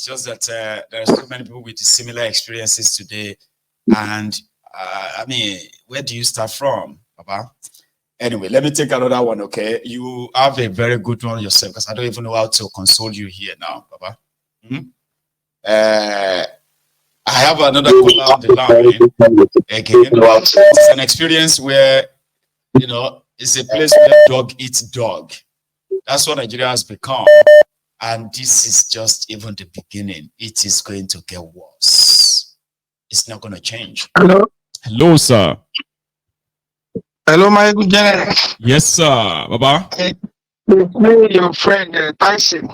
It's just that there are so many people with similar experiences today. And I mean, where do you start from, Baba? Anyway, let me take another one, okay? You have a very good one yourself, because I don't even know how to console you here now, Baba. I have another caller on the line again. It's an experience where, you know, it's a place where dog eats dog. That's what Nigeria has become. And this is just even the beginning. It is going to get worse. It's not going to change. Hello? Hello, sir. Hello, my good general. Yes, sir. Baba. It's me, your friend, Tyson.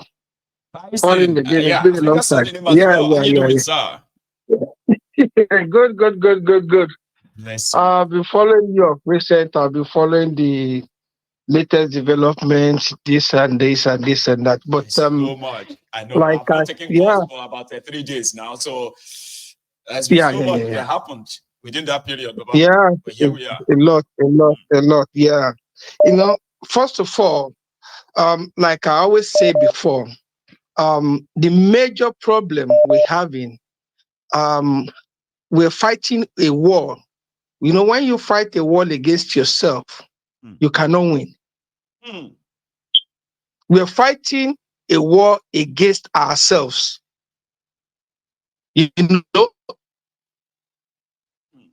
Calling again. Yeah, It's been a long time. Sir. Good. I've been following you of recent. I've been following the latest developments, this and that. But so much. I know. Like I've been taking calls for about 3 days now. So there's been so much that happened within that period. Baba. Yeah, but here we are. A lot. Yeah, you know. First of all, like I always say before, the major problem we're having, we're fighting a war. You know, when you fight a war against yourself, you cannot win. We're fighting a war against ourselves. You know,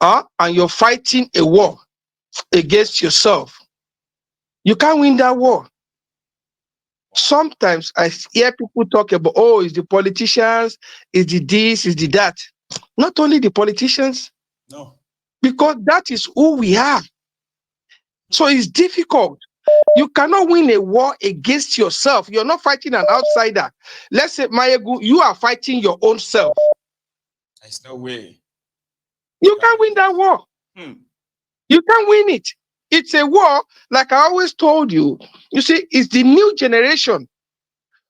and you're fighting a war against yourself. You can't win that war. Sometimes I hear people talk about, oh, it's the politicians, it's the this, it's the that. Not only the politicians, no, because that is who we are. So it's difficult. You cannot win a war against yourself. You're not fighting an outsider. Let's say, Mayegu, you are fighting your own self. There's no way. You can't win that war. You can't win it. It's a war, like I always told you. You see, it's the new generation.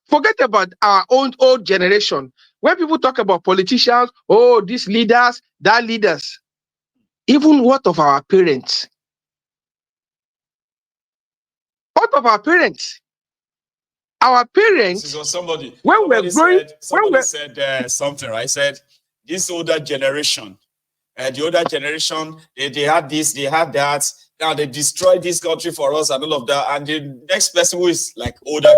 Forget about our own old generation. When people talk about politicians, oh, these leaders, that leaders. Even what of our parents? What of our parents? Our parents. This is what somebody said something, right? Said this older generation, the older generation, they had this, they had that. Now they destroyed this country for us and all of that. And the next person who is like older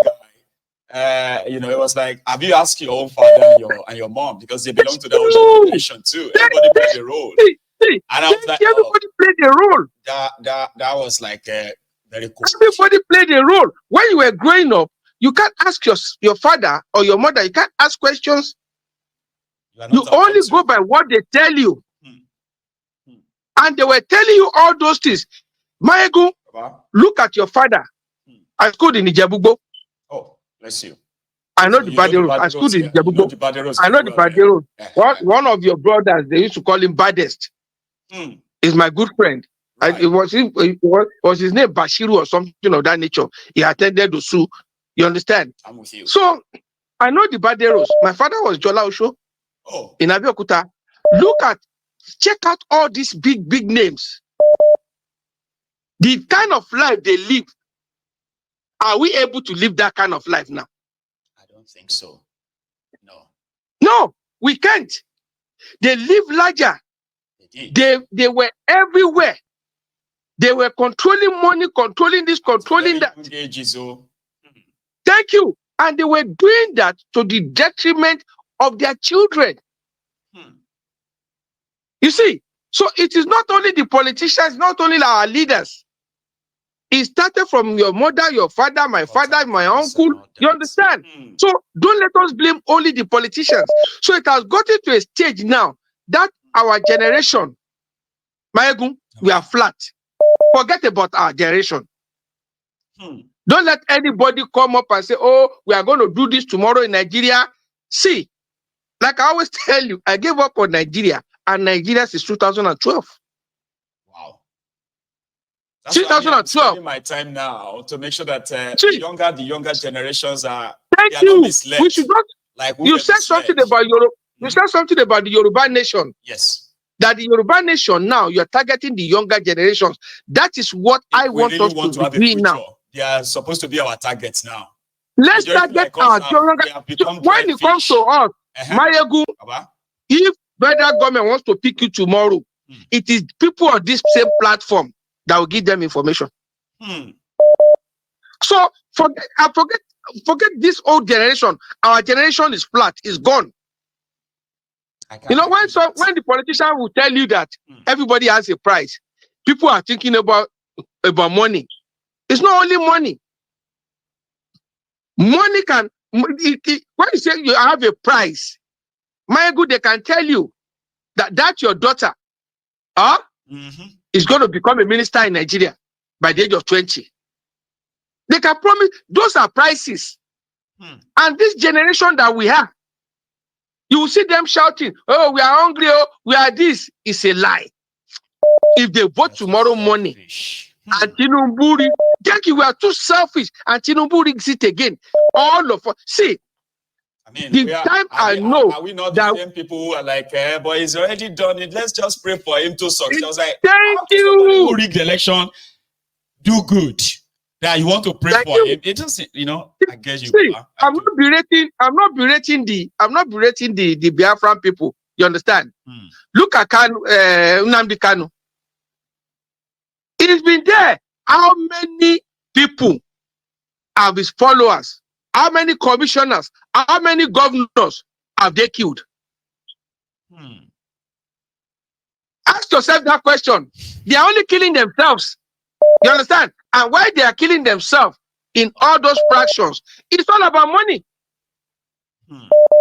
guy, you know, it was like, have you asked your own father and your mom, because they belong to the older generation too? Everybody played a role. And I was like, everybody played a role. That was like very cool. Everybody played a role. When you were growing up, you can't ask your father or your mother. You can't ask questions. You only go by what they tell you. And they were telling you all those things. Maegu, look at your father. I schooled in Ijebubo. Oh, bless you. I know the Bade Road. I schooled in Ijebubo. I know the Bade Road. One of your brothers, they used to call him Baddest. Is my good friend. Right. It was his name Bashiru or something of that nature. He attended the zoo. You understand? I'm with you. So I know the Bade Road. My father was Jola Osho in Abeokuta. Check out all these big names. The kind of life they live. Are we able to live that kind of life now? I don't think so. No, we can't. They live larger. They were everywhere. They were controlling money, controlling this, controlling that. Thank you. And they were doing that to the detriment of their children. You see, so it is not only the politicians, not only our leaders. It started from your mother, your father, my uncle. You understand? So don't let us blame only the politicians. So it has gotten to a stage now that our generation, Maegun, we are flat. Forget about our generation. Don't let anybody come up and say, oh, we are going to do this tomorrow in Nigeria. See, like I always tell you, I gave up on Nigeria, and Nigeria since 2012. Wow. 2012. I'm my time now to make sure that the younger generations are Thank you. Not misled. We should not. Like you said something about Europe. You said something about the Yoruba nation. Yes. That the Yoruba nation now, you're targeting the younger generations. That is what I want us to be doing now. They are supposed to be our targets now. Let's target our younger. When it comes to us, Mayegu, if federal government wants to pick you tomorrow, it is people on this same platform that will give them information. So forget this old generation. Our generation is flat, is gone. You know, when the politician will tell you that everybody has a price, people are thinking about money. It's not only money. Money can, when you say you have a price, my good, they can tell you that your daughter is going to become a minister in Nigeria by the age of 20. They can promise, those are prices. And this generation that we have, you will see them shouting, oh, we are hungry, oh, we are this. It's a lie. If they vote tomorrow morning, and Tinubu, thank you, we are too selfish, and Tinubu rigs it again. All of us. See, I mean, are we not the same people who are like, but he's already done it. Let's just pray for him to succeed. I was like, thank you. Somebody who rigged the election do good. That you want to pray for him. It doesn't, you know, I guess you. See, I'm not berating the Biafran people. You understand? Look at Nnamdi Kanu. It has been there. How many people have his followers? How many commissioners? How many governors have they killed? Ask yourself that question. They are only killing themselves. You understand? And why they are killing themselves in all those fractions, it's all about money.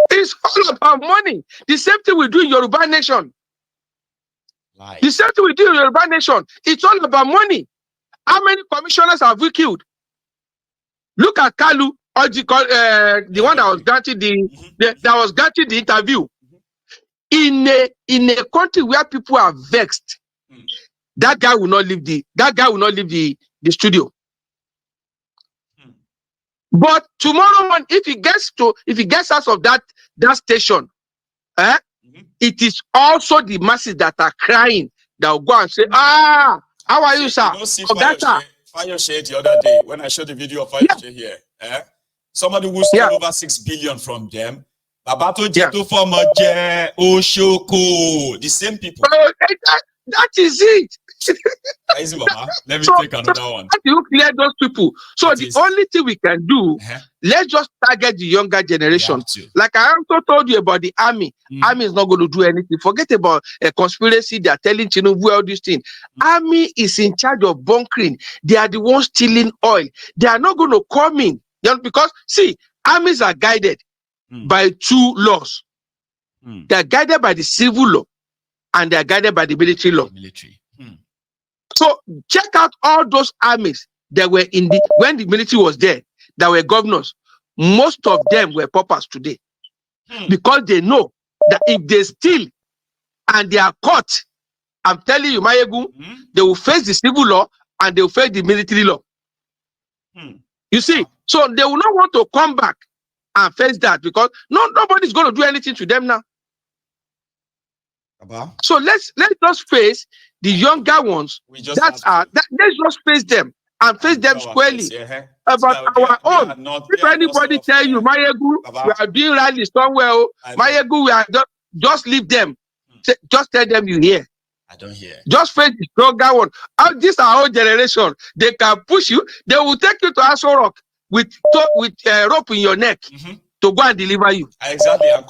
It's all about money. The same thing we do in Yoruba Nation. The same thing we do in Yoruba Nation. It's all about money. How many commissioners have we killed? Look at Kalu, or the one that was granted the interview. In a country where people are vexed, that guy will not leave the studio. But tomorrow morning, if he gets out of that station, it is also the masses that are crying that will go and say, how are you, sir? Fayose the other day, when I showed the video of Fayose here, somebody who stole over 6 billion from them, Babato Jeto from Oshoko, the same people. That is it. Let me take another one. How do you clear those people? So the only thing we can do, let's just target the younger generation. Like I also told you about the army. Army is not going to do anything. Forget about a conspiracy. They are telling Tinubu all these things. Army is in charge of bunkering. They are the ones stealing oil. They are not going to come in. Because, see, armies are guided by two laws. They are guided by the civil law and they are guided by the military law. So check out all those armies that were when the military was there, that were governors. Most of them were paupers today. Because they know that if they steal and they are caught, I'm telling you, Mayegu, they will face the civil law and they will face the military law. You see, so they will not want to come back and face that because nobody's going to do anything to them now. So let's just face the younger ones. Let's just face them and face them squarely. About our own. If anybody tell you, Mayegu, we are doing rally somewhere, Mayegu, we are just leave them. Just tell them you hear. I don't hear. Just face the stronger one. This our whole generation. They can push you. They will take you to Aso Rock with rope in your neck to go and deliver you. Exactly, and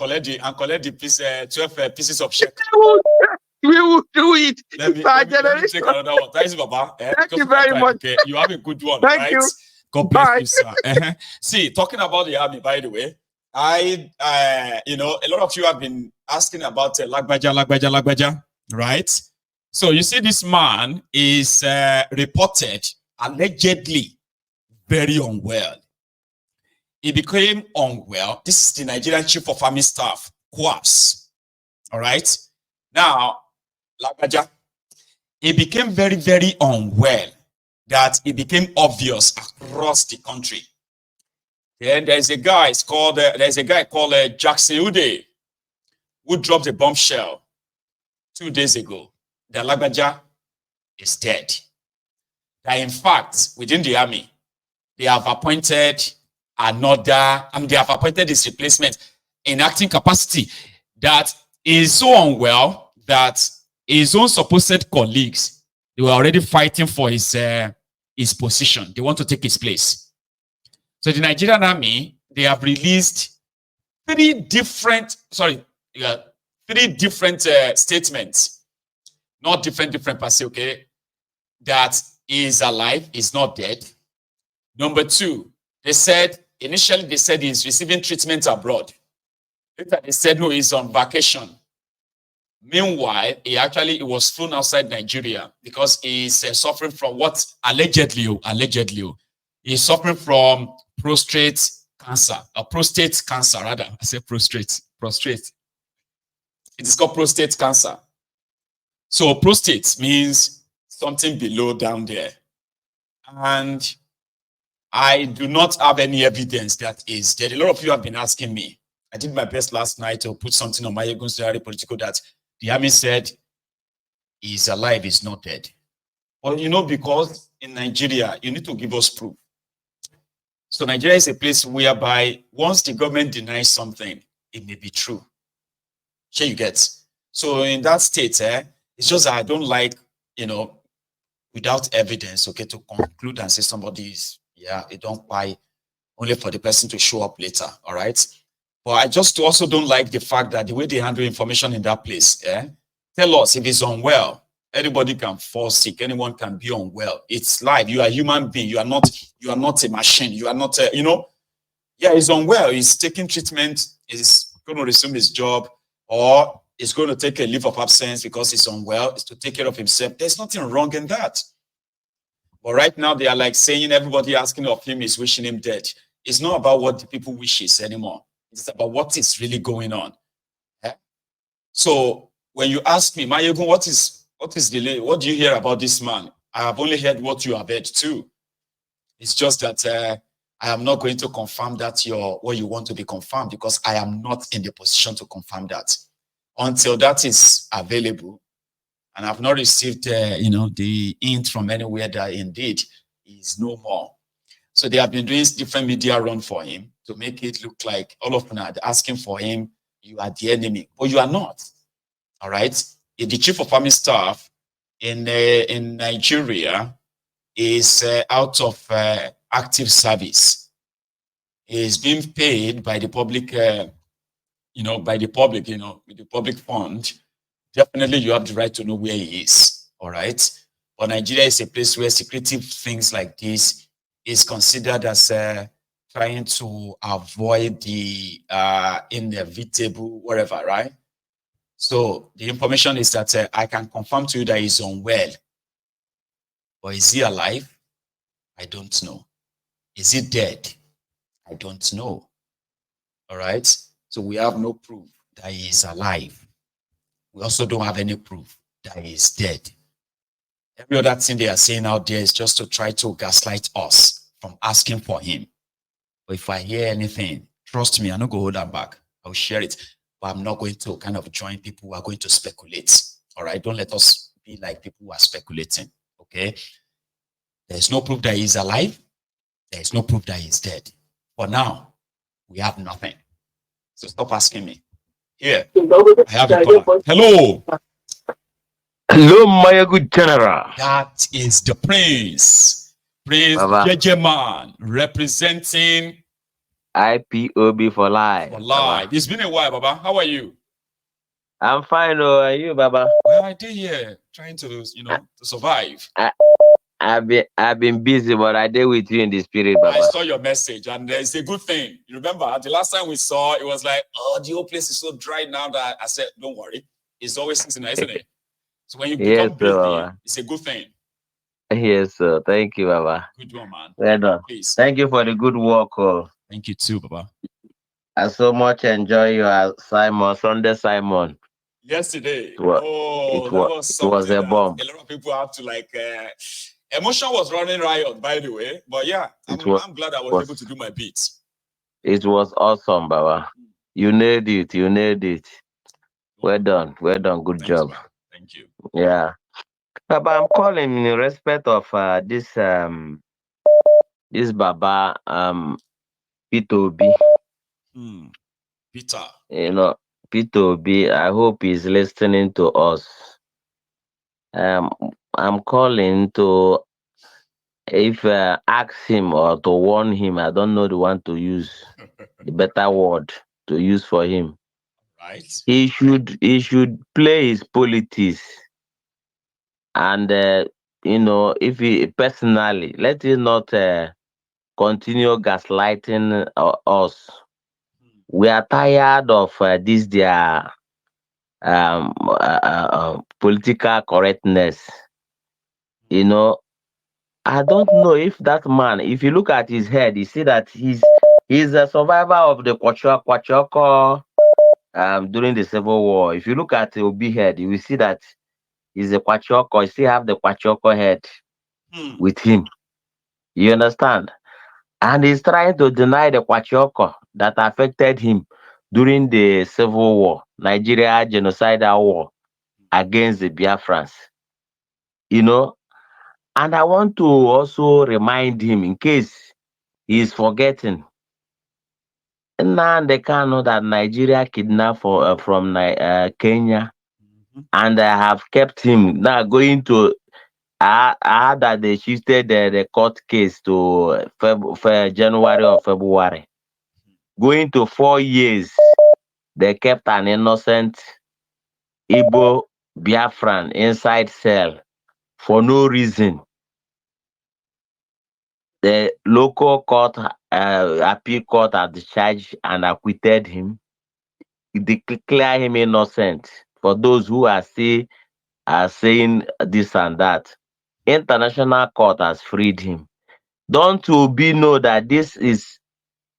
collect the piece, 12 pieces of check. We will do it. Let me take another one. Thanks, Baba. Thank you very much. Okay, you have a good one. Thank you. God bless you, sir. See, talking about the army, by the way, a lot of you have been asking about Lagbaja, right? So you see, this man is reported allegedly very unwell. He became unwell. This is the Nigerian Chief of Army Staff, QAS. All right. Now, Lagbaja, he became very, very unwell. That it became obvious across the country. Then there's a guy called Jackson Ude, who dropped a bombshell 2 days ago. That Lagbaja is dead. That in fact, within the army, they have appointed his replacement. in acting capacity that is so unwell that his own supposed colleagues, they were already fighting for his position. They want to take his place. So the Nigerian army, they have released three different statements, not different per se, okay, that he is alive, he's not dead. Number two, initially they said he's receiving treatment abroad. Later they said no, he's on vacation. Meanwhile, he was flown outside Nigeria because he's suffering from what allegedly, he's suffering from prostate cancer rather. I say prostrate. It is called prostate cancer. So prostate means something below down there. And I do not have any evidence that is dead. A lot of you have been asking me. I did my best last night to put something on my Egun's Diary Political that the army said he's alive, he's not dead. Well, because in Nigeria, you need to give us proof. So Nigeria is a place whereby once the government denies something, it may be true. Here you get. So in that state, it's just that I don't like, without evidence, okay, to conclude and say somebody is, they don't buy only for the person to show up later, all right? But I just also don't like the fact that the way they handle information in that place, tell us if it's unwell. Anybody can fall sick. Anyone can be unwell. It's life. You are a human being. You are not a machine. You are not he's unwell. He's taking treatment. He's going to resume his job, or he's going to take a leave of absence because he's unwell. It's to take care of himself. There's nothing wrong in that. But right now they are like saying everybody asking of him is wishing him dead. It's not about what the people wishes anymore. It's about what is really going on. So when you ask me, Mayegun, what do you hear about this man? I have only heard what you have heard too. It's just that I am not going to confirm that what you want to be confirmed, because I am not in the position to confirm that until that is available. And I've not received, the hint from anywhere that indeed is no more. So they have been doing different media run for him to make it look like all of them are asking for him. You are the enemy, but you are not. All right. The chief of army staff in Nigeria is out of active service. He is being paid by the public, with the public fund. Definitely, you have the right to know where he is. All right. But Nigeria is a place where secretive things like this is considered as trying to avoid the inevitable, whatever, right? So the information is that I can confirm to you that he's unwell. But is he alive? I don't know. Is he dead? I don't know. All right. So we have no proof that he is alive. We also don't have any proof that he is dead. Every other thing they are saying out there is just to try to gaslight us from asking for him. But if I hear anything, trust me, I'm not going to hold that back. I'll share it. But I'm not going to kind of join people who are going to speculate. All right. Don't let us be like people who are speculating. Okay. There's no proof that he's alive. There's no proof that he's dead. For now, we have nothing. So stop asking me. Here, I have a caller. Hello. Hello, my good general. That is the Prince Jejeman, representing IPOB for life. Baba. It's been a while, Baba. How are you? I'm fine. Oh, are you, Baba? Well, I did here trying to, to survive. I've been busy, but I did with you in the spirit, Baba. I saw your message, and it's a good thing. You remember the last time we saw, it was like, oh, the whole place is so dry now that I said, don't worry, it's always seasonal, isn't it? So when you become busy, it's a good thing. Yes, sir. Thank you, Baba. Good one, man. Well done. Please. Thank you for the good work. Oh. Thank you too, Baba. I so much enjoy your Sunday Simon. Yesterday, it was a bomb. A lot of people have to emotion was running riot, by the way. But yeah, I'm glad I was able to do my beats. It was awesome, Baba. You nailed it. You nailed it. Well done. Well done. Good job. Man. Thank you. Yeah. Baba, I'm calling in respect of this Baba P2B. Peter. You know, Peter B. I hope he's listening to us. Um, I'm calling to if ask him or to warn him. I don't know the one to use, the better word to use for him. Right? He should play his politics, and if he personally let him not continue gaslighting us. We are tired of this their political correctness. You know, I don't know if that man, if you look at his head, you see that he's a survivor of the Kwachoko during the Civil War. If you look at the Obi head, you will see that he's a Kwachoko. You still have the Kwachoko head Hmm. with him. You understand? And he's trying to deny the Kwachoko that affected him during the Civil War, Nigeria genocidal war against the Biafrans. You know, and I want to also remind him in case he's forgetting. Now they can know that Nigeria kidnapped from Kenya, Mhm. and I have kept him now going to. I heard that they shifted the court case to January or February, going to 4 years. They kept an innocent Igbo Biafran inside cell for no reason. The local court, appeal court, had discharged and acquitted him. They declare him innocent. For those who are saying this and that, international court has freed him. Don't you be know that this is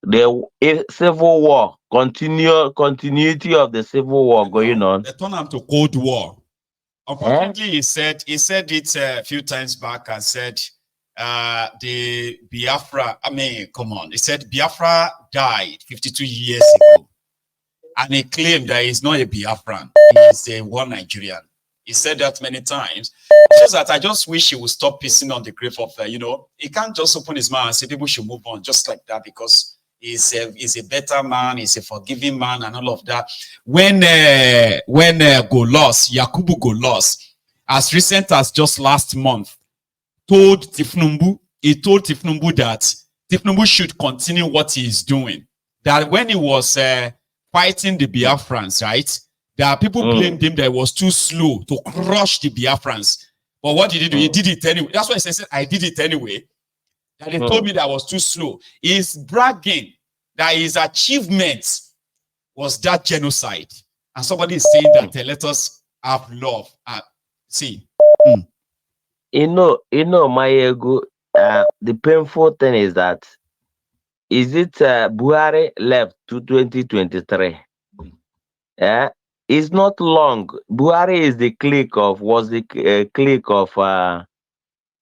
the civil war, continuity of the civil war You going know, on? they turn him to Cold War. Eh? Unfortunately, he said it a few times back and said the Biafra. I mean, come on. He said Biafra died 52 years ago, and he claimed that he's not a Biafran. He's a one Nigerian. He said that many times. Just that I just wish he would stop pissing on the grave of, he can't just open his mouth and say people should move on just like that because he's a better man, he's a forgiving man, and all of that. When Go lost, Yakubu Go lost, as recent as just last month, he told Tifnumbu that Tifnumbu should continue what he is doing. That when he was fighting the Biafrans, right? There are people blamed him that he was too slow to crush the Biafrans. But what did he do? He did it anyway. That's why he said, I did it anyway. That they told me that I was too slow. He's bragging that his achievement was that genocide. And somebody is saying that let us have love. See. My ego. The painful thing is that is it Buhari left to 2023? Yeah, it's not long. Buhari is the clique of was the clique of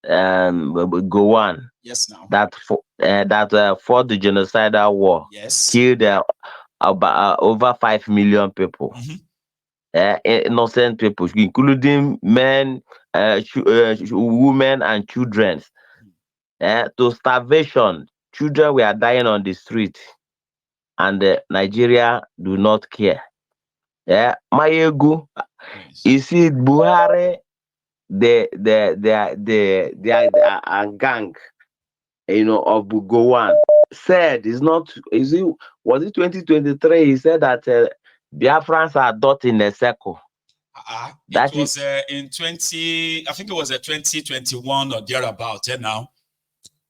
Gowon Yes, now. that fought the genocidal war, Yes. killed about over 5 million people, innocent people, including men, women, and children. To starvation, children were dying on the street, and Nigeria do not care. Mayegu, Yes. you see, Buhari, the gang, of Gowon said is not. Was it 2023? He said that Biafrans are dot in a circle. It was in 20, I think it was a 2021 or thereabout. Now,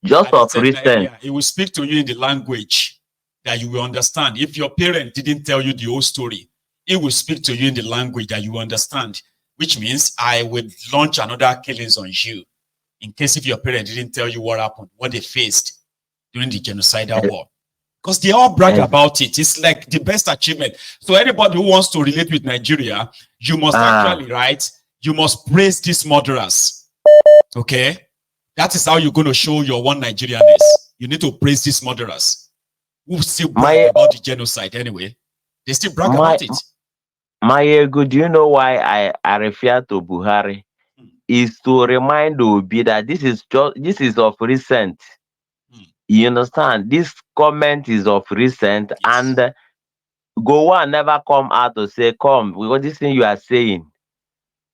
just and of recent. he will speak to you in the language that you will understand. If your parent didn't tell you the whole story, he will speak to you in the language that you understand, which means I would launch another killings on you in case if your parent didn't tell you what happened, what they faced during the genocidal war. Because they all brag about it. It's like the best achievement. So anybody who wants to relate with Nigeria, you must actually, right? You must praise these murderers. Okay? That is how you're going to show your one Nigerianness. You need to praise these murderers who still brag about the genocide anyway. They still brag about it. My ego, do you know why I refer to Buhari? Is to remind Obi that this is of recent. You understand? This comment is of recent, and Gowon never come out to say, come, because this thing you are saying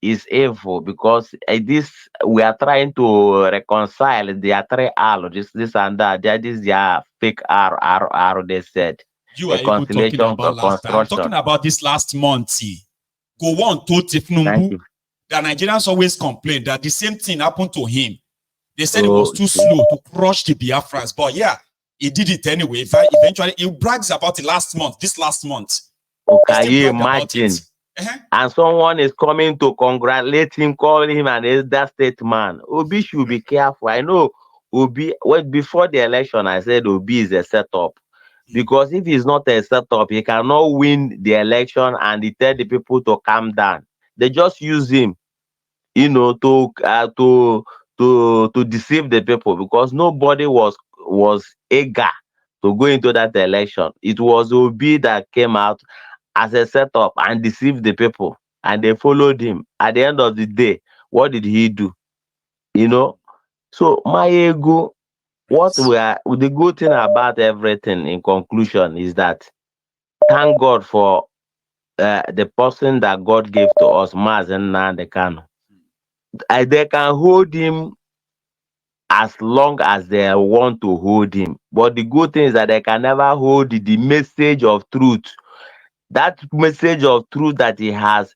is evil, because this we are trying to reconcile their three R, this and that. That is their fake R, they said. You are even talking Reconciliation about last time. I'm construction. talking about this last month. Gowon told Thank Tinubu you. that Nigerians always complain that the same thing happened to him. They said it was too Okay. slow to crush the Biafrans. But yeah, he did it anyway. Eventually, he brags about it last month, this last month. Can you imagine? And someone is coming to congratulate him, call him an elder statesman. Obi should be careful. I know Obi, well, before the election, I said Obi is a setup. Because if he's not a setup, he cannot win the election and he tell the people to calm down. They just use him, to deceive the people, because nobody was eager to go into that election. It was Obi that came out as a setup and deceived the people, and they followed him. At the end of the day, what did he do? So my ego, the good thing about everything in conclusion is that thank God for the person that God gave to us, Mazen Nandekano. They can hold him as long as they want to hold him. But the good thing is that they can never hold the message of truth. That message of truth that he has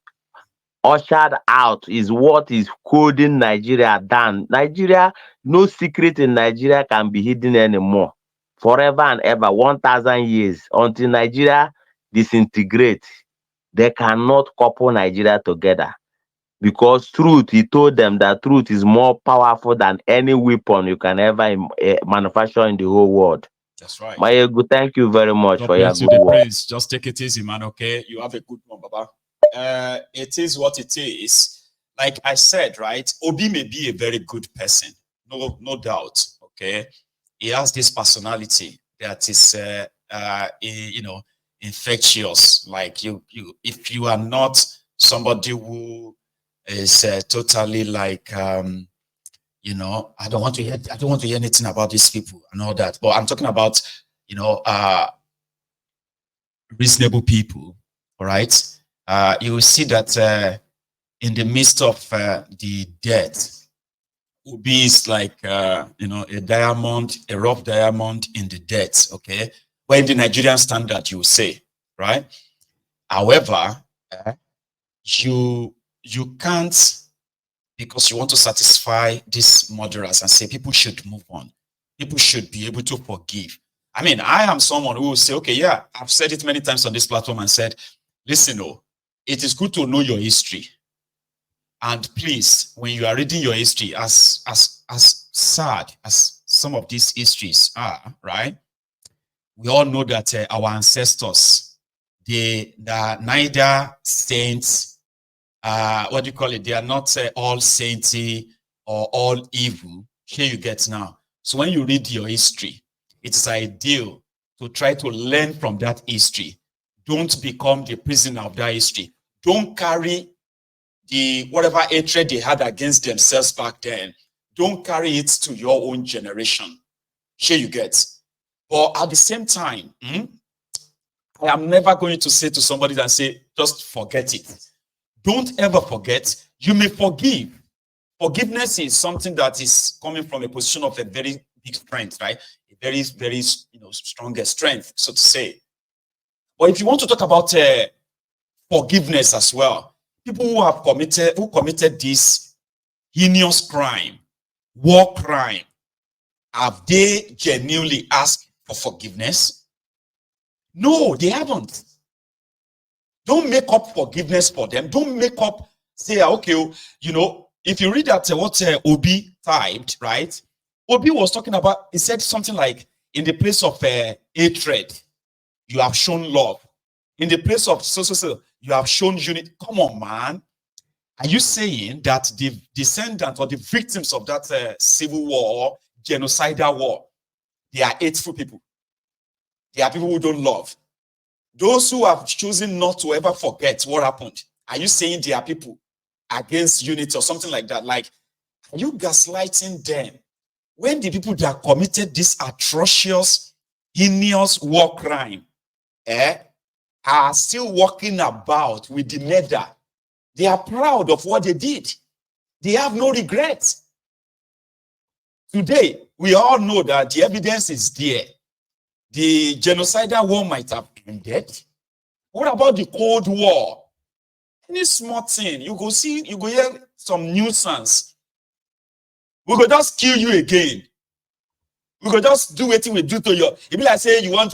ushered out is what is holding Nigeria down. Nigeria, no secret in Nigeria can be hidden anymore. Forever and ever, 1,000 years, until Nigeria disintegrates. They cannot couple Nigeria together. Because truth, he told them that truth is more powerful than any weapon you can ever manufacture in the whole world. That's right. Mayegu, thank you very much God for your bless you, good the work. prince. Just take it easy, man. Okay, you have a good one, Baba. It is what it is. Like I said, right? Obi may be a very good person, no doubt. Okay, he has this personality that is, infectious. Like if you are not somebody who is totally like, I don't want to hear anything about these people and all that. But I'm talking about, reasonable people. All right, you will see that in the midst of the death, Obi is like, a diamond, a rough diamond in the dirt. Okay, but in the Nigerian standard, you will say, right? However, you can't, because you want to satisfy these murderers and say people should move on. People should be able to forgive. I mean, I am someone who will say, okay, yeah, I've said it many times on this platform and said, listen, it is good to know your history. And please, when you are reading your history, as sad as some of these histories are, right? We all know that our ancestors, they are neither saints, what do you call it? They are not all sainty or all evil. Here you get now. So when you read your history, it is ideal to try to learn from that history. Don't become the prisoner of that history. Don't carry the whatever hatred they had against themselves back then. Don't carry it to your own generation. Here you get. But at the same time, I am never going to say to somebody that say, just forget it. Don't ever forget. You may forgive. Forgiveness is something that is coming from a position of a very big strength, right? A very, very, stronger strength, so to say. But if you want to talk about forgiveness as well, people who committed this heinous crime, war crime, have they genuinely asked for forgiveness? No, they haven't. Don't make up forgiveness for them. Don't make up, say, okay, if you read that what Obi typed, right? Obi was talking about, he said something like, in the place of hatred, you have shown love. In the place of so, you have shown unity. Come on, man. Are you saying that the descendants or the victims of that civil war, genocidal war, they are hateful people? They are people who don't love. Those who have chosen not to ever forget what happened, are you saying they are people against unity or something like that? Like, are you gaslighting them? When the people that committed this atrocious, heinous war crime, are still walking about with the medal. They are proud of what they did. They have no regrets. Today, we all know that the evidence is there. The genocidal war might have ended. What about the Cold War? Any small thing, you go hear some nuisance. We go just kill you again. We go just do what we do to you. If you like say you want to